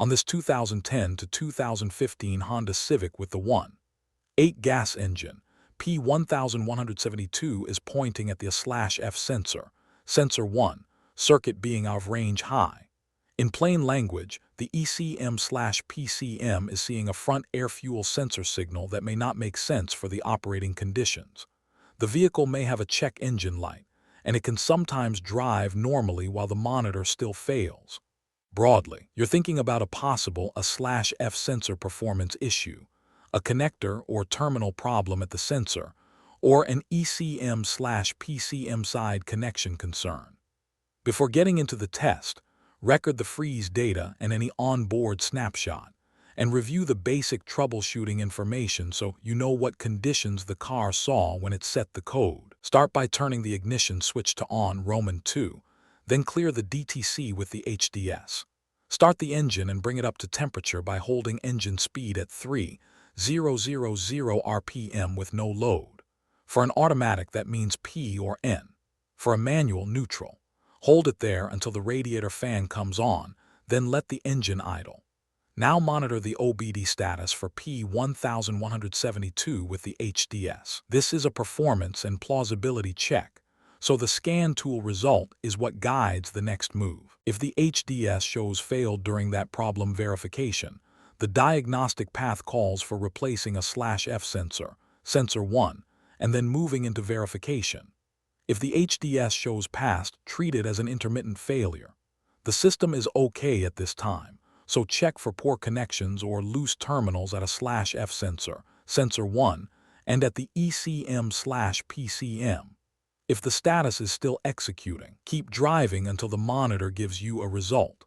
on this 2010 to 2015 Honda Civic with the 1.8 gas engine. P1172 is pointing at the /F sensor, sensor 1, circuit being out of range high. In plain language, the ECM/PCM is seeing a front air-fuel sensor signal that may not make sense for the operating conditions. The vehicle may have a check engine light, and it can sometimes drive normally while the monitor still fails. Broadly, you're thinking about a possible /F sensor performance issue, a connector or terminal problem at the sensor, or an ECM/PCM side connection concern. Before getting into the test, record the freeze data and any onboard snapshot, and review the basic troubleshooting information so you know what conditions the car saw when it set the code. Start by turning the ignition switch to on Roman 2, then clear the DTC with the HDS. Start the engine and bring it up to temperature by holding engine speed at 3,000 RPM with no load. For an automatic, that means P or N. For a manual, neutral. Hold it there until the radiator fan comes on, then let the engine idle. Now monitor the OBD status for P1172 with the HDS. This is a performance and plausibility check, so the scan tool result is what guides the next move. If the HDS shows failed during that problem verification, the diagnostic path calls for replacing a /F sensor, sensor 1, and then moving into verification. If the HDS shows passed, treat it as an intermittent failure. The system is okay at this time, so check for poor connections or loose terminals at a /F sensor, sensor 1, and at the ECM/PCM. If the status is still executing, keep driving until the monitor gives you a result.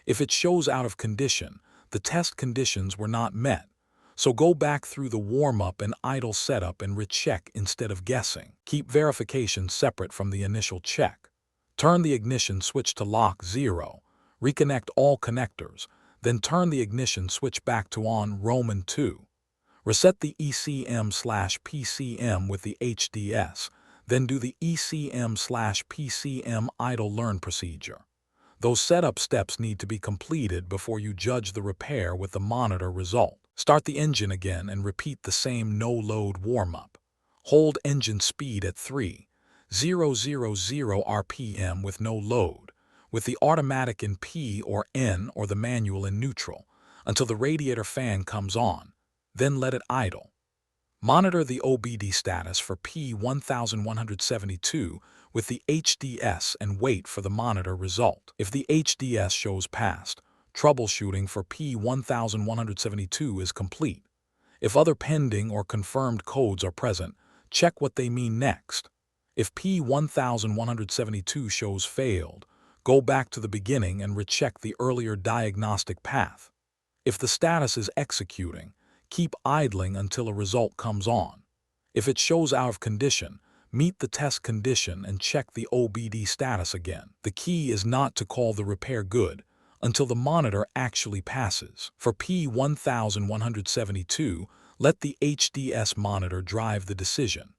If it shows out of condition, the test conditions were not met, so go back through the warm-up and idle setup and recheck instead of guessing. Keep verification separate from the initial check. Turn the ignition switch to lock 0, reconnect all connectors, then turn the ignition switch back to on Roman 2. Reset the ECM/PCM with the HDS, then do the ECM/PCM idle learn procedure. Those setup steps need to be completed before you judge the repair with the monitor result. Start the engine again and repeat the same no-load warm-up. Hold engine speed at 3,000 RPM with no load, with the automatic in P or N or the manual in neutral, until the radiator fan comes on, then let it idle. Monitor the OBD status for P1172 with the HDS and wait for the monitor result. If the HDS shows passed, troubleshooting for P1172 is complete. If other pending or confirmed codes are present, check what they mean next. If P1172 shows failed, go back to the beginning and recheck the earlier diagnostic path. If the status is executing, keep idling until a result comes on. If it shows out of condition, meet the test condition and check the OBD status again. The key is not to call the repair good until the monitor actually passes. For P1172, let the HDS monitor drive the decision.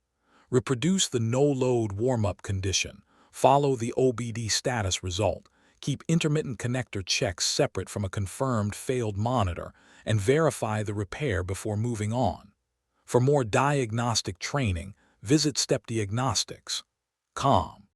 Reproduce the no-load warm-up condition, follow the OBD status result, keep intermittent connector checks separate from a confirmed failed monitor, and verify the repair before moving on. For more diagnostic training, visit stepdiagnostics.com.